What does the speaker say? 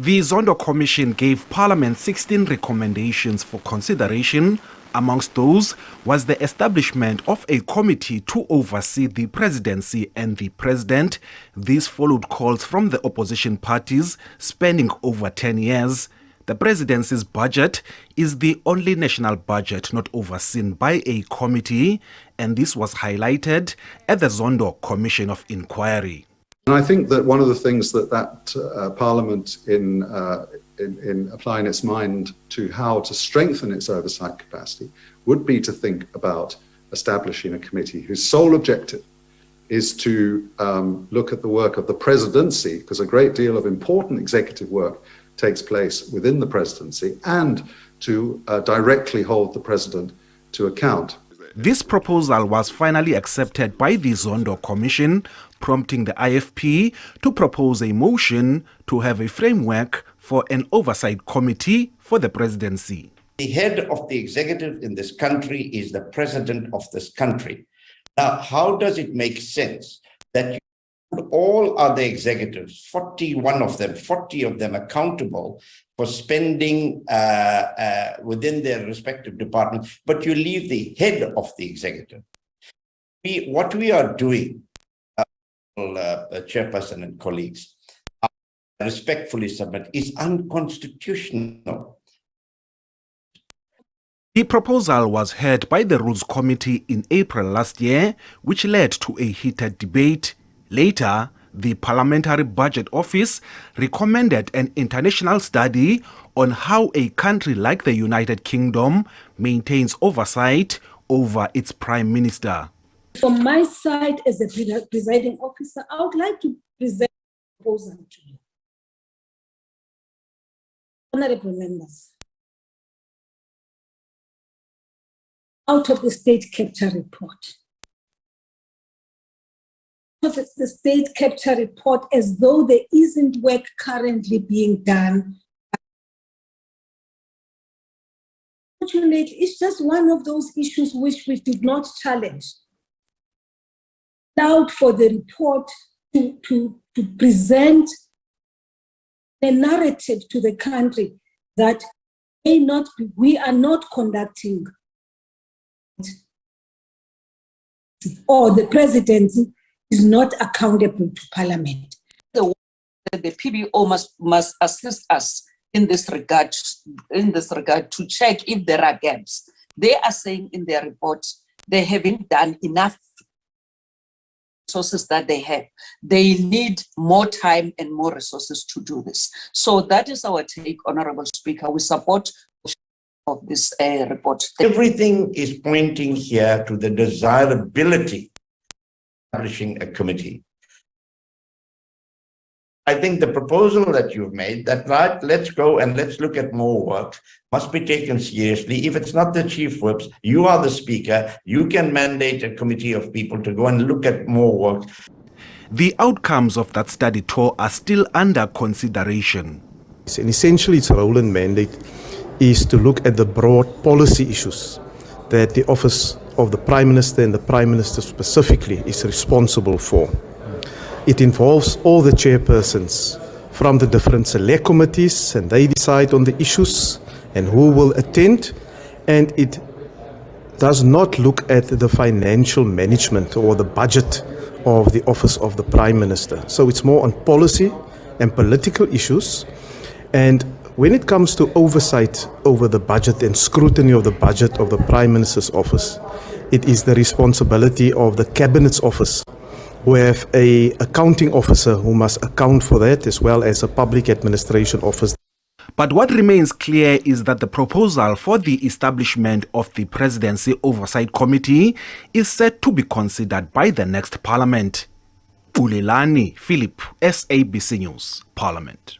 The Zondo Commission gave Parliament 16 recommendations for consideration. Amongst those was the establishment of a committee to oversee the presidency and the president. This followed calls from the opposition parties spanning over 10 years. The presidency's budget is the only national budget not overseen by a committee, and this was highlighted at the Zondo Commission of Inquiry. And I think that one of the things that Parliament, in applying its mind to how to strengthen its oversight capacity, would be to think about establishing a committee whose sole objective is to look at the work of the presidency, because a great deal of important executive work takes place within the presidency, and to directly hold the president to account. This proposal was finally accepted by the Zondo Commission, prompting the IFP to propose a motion to have a framework for an oversight committee for the presidency. The head of the executive in this country is the president of this country. Now, how does it make sense that you hold all other executives, 41 of them, 40 of them accountable for spending within their respective departments, but you leave the head of the executive? What we are doing, Chairperson and colleagues, I respectfully submit, is unconstitutional. The proposal was heard by the Rules Committee in April last year, which led to a heated debate. Later, the Parliamentary Budget Office recommended an international study on how a country like the United Kingdom maintains oversight over its Prime Minister. From my side as a presiding officer, I would like to present a proposal to you. Honorable members, out of the state capture report, the state capture report, as though there isn't work currently being done. Unfortunately, it's just one of those issues which we did not challenge. Allowed for the report to present a narrative to the country that we are not conducting, or the presidency is not accountable to Parliament. The PBO must assist us in this regard to check if there are gaps. They are saying in their report they haven't done enough resources that they have. They need more time and more resources to do this. So that is our take, Honorable Speaker. We support of this report. Everything is pointing here to the desirability of establishing a committee. I think the proposal that you've made, that right, let's go and let's look at more work, must be taken seriously. If it's not the chief whips, you are the speaker, you can mandate a committee of people to go and look at more work. The outcomes of that study tour are still under consideration. And essentially its role and mandate is to look at the broad policy issues that the office of the Prime Minister and the Prime Minister specifically is responsible for. It involves all the chairpersons from the different select committees, and they decide on the issues and who will attend, and it does not look at the financial management or the budget of the office of the Prime Minister. So it's more on policy and political issues. And when it comes to oversight over the budget and scrutiny of the budget of the Prime Minister's office, it is the responsibility of the Cabinet's office. We have an accounting officer who must account for that, as well as a public administration office. But what remains clear is that the proposal for the establishment of the Presidency Oversight Committee is set to be considered by the next Parliament. Ulelani Philip, SABC News, Parliament.